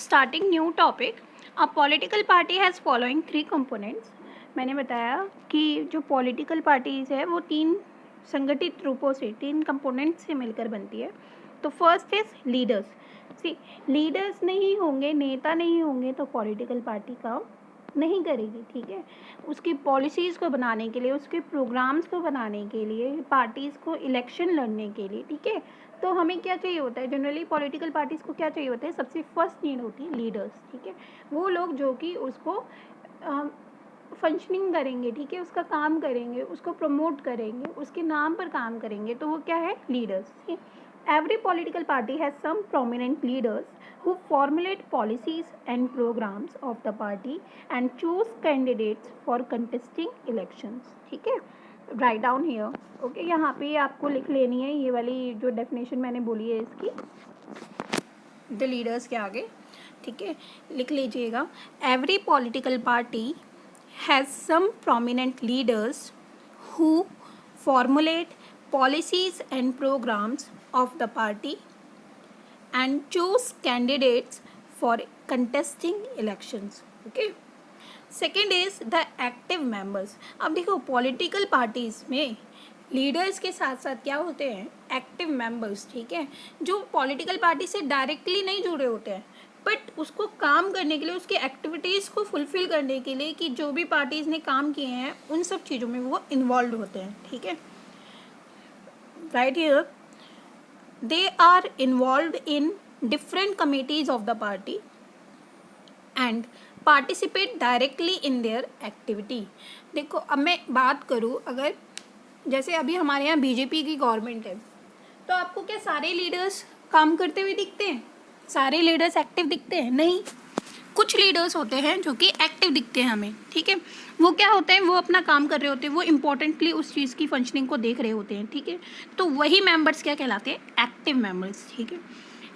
Starting new topic. A political party has following 3 components. मैंने बताया कि जो पॉलिटिकल पार्टीज़ है वो 3 संगठित रूपों से 3 कंपोनेंट्स से मिलकर बनती है। तो first is leaders. See, leaders नहीं होंगे, नेता नहीं होंगे तो पॉलिटिकल पार्टी काम नहीं करेगी। ठीक है, उसकी पॉलिसीज़ को बनाने के लिए, उसके प्रोग्राम्स को बनाने के लिए, पार्टीज़ को इलेक्शन लड़ने के लिए, ठीक है, तो हमें क्या चाहिए होता है, जनरली पॉलिटिकल पार्टीज़ को क्या चाहिए होता है, सबसे फर्स्ट नीड होती है लीडर्स। ठीक है, वो लोग जो कि उसको फंक्शनिंग करेंगे, ठीक है, उसका काम करेंगे, उसको प्रमोट करेंगे, उसके नाम पर काम करेंगे, तो वो क्या है, leaders. Every political party has some prominent leaders who formulate policies and programs of the party and choose candidates for contesting elections. ठीक है, write down here. Okay, यहाँ पे आपको लिख लेनी है ये वाली जो डेफिनेशन मैंने बोली है इसकी, द लीडर्स के आगे। ठीक है, लिख लीजिएगा। Every political party has some prominent leaders who formulate policies and programs of the party and choose candidates for contesting elections. Okay, second is the active members. अब देखो पॉलिटिकल पार्टीज में leaders के साथ साथ क्या होते हैं, एक्टिव मेंबर्स। ठीक है, जो पॉलिटिकल पार्टी से डायरेक्टली नहीं जुड़े होते हैं बट उसको काम करने के लिए, उसकी एक्टिविटीज़ को फुलफिल करने के लिए कि जो भी पार्टीज़ ने काम किए हैं उन सब चीज़ों में वो इन्वॉल्व होते हैं। ठीक है, right here they are involved in different committees of the party and participate directly in their activity. देखो अब मैं बात करूँ, अगर जैसे अभी हमारे यहाँ बीजेपी की गवर्नमेंट है तो आपको क्या सारे लीडर्स काम करते हुए दिखते हैं, सारे लीडर्स एक्टिव दिखते हैं? नहीं, कुछ लीडर्स होते हैं जो कि एक्टिव दिखते हैं हमें। ठीक है, वो क्या होते हैं, वो अपना काम कर रहे होते हैं, वो इम्पोर्टेंटली उस चीज़ की फंक्शनिंग को देख रहे होते हैं। ठीक है, तो वही मेंबर्स क्या कहलाते हैं, एक्टिव मेंबर्स। ठीक है,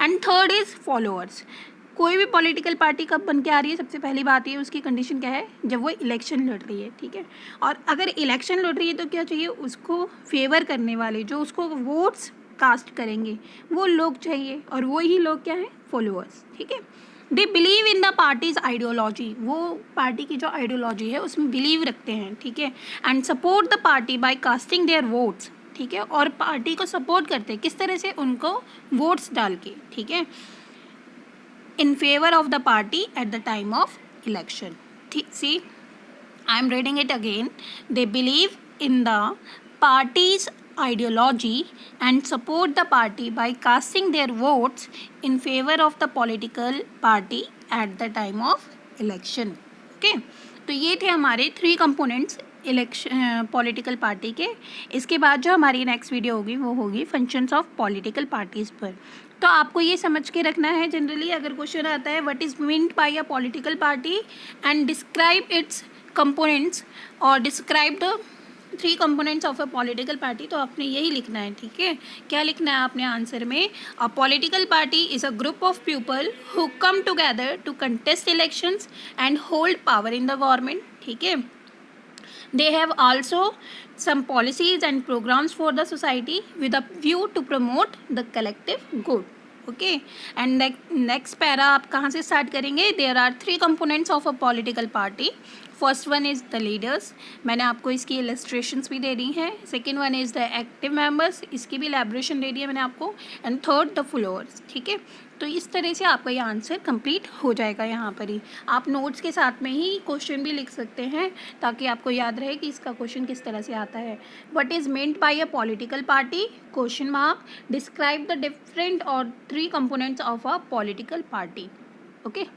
एंड थर्ड इज़ फॉलोअर्स। कोई भी पॉलिटिकल पार्टी कब बन के आ रही है, सबसे पहली बात ये उसकी कंडीशन क्या है, जब वो इलेक्शन लड़ रही है। ठीक है, और अगर इलेक्शन लड़ रही है तो क्या चाहिए, उसको फेवर करने वाले, जो उसको वोट्स कास्ट करेंगे वो लोग चाहिए, और वो ही लोग क्या हैं, फॉलोअर्स। ठीक है, दे believe in the parties ideology, वो पार्टी की जो आइडियोलॉजी है उसमें बिलीव रखते हैं। ठीक है, and support the party by casting their votes. ठीक है, और पार्टी को सपोर्ट करते हैं किस तरह से, उनको वोट्स डाल के। ठीक है, in favour of the party at the time of election. ठीक, see I am reading it again. They believe in the parties ideology and support the party by casting their votes in favor of the political party at the time of election. Okay, तो ये थे हमारे 3 components election political party के। इसके बाद जो हमारी next video होगी वो होगी फंक्शंस ऑफ पॉलिटिकल पार्टीज़ पर। तो आपको ये समझ के रखना है, जनरली अगर क्वेश्चन आता है what is meant by a political party and describe its components और describe the 3 components of a political party, तो आपने यही लिखना है। ठीक है, क्या लिखना है आपने आंसर में, a political party is a group of people who come together to contest elections and hold power in the government. ठीक है, they have also some policies and programs for the society with a view to promote the collective good. Okay, and next para आप कहाँ से start करेंगे, there are 3 components of a political party. First one is the leaders, मैंने आपको इसकी illustrations भी दे दी हैं। Second one is the active members, इसकी भी एलैबोरेशन दे दी है मैंने आपको। And third the followers. ठीक है, तो इस तरह से आपका ये आंसर कंप्लीट हो जाएगा। यहाँ पर ही आप नोट्स के साथ में ही क्वेश्चन भी लिख सकते हैं ताकि आपको याद रहे कि इसका क्वेश्चन किस तरह से आता है। What is meant by a political party, question mark, describe the different और 3 components of a political party. Okay.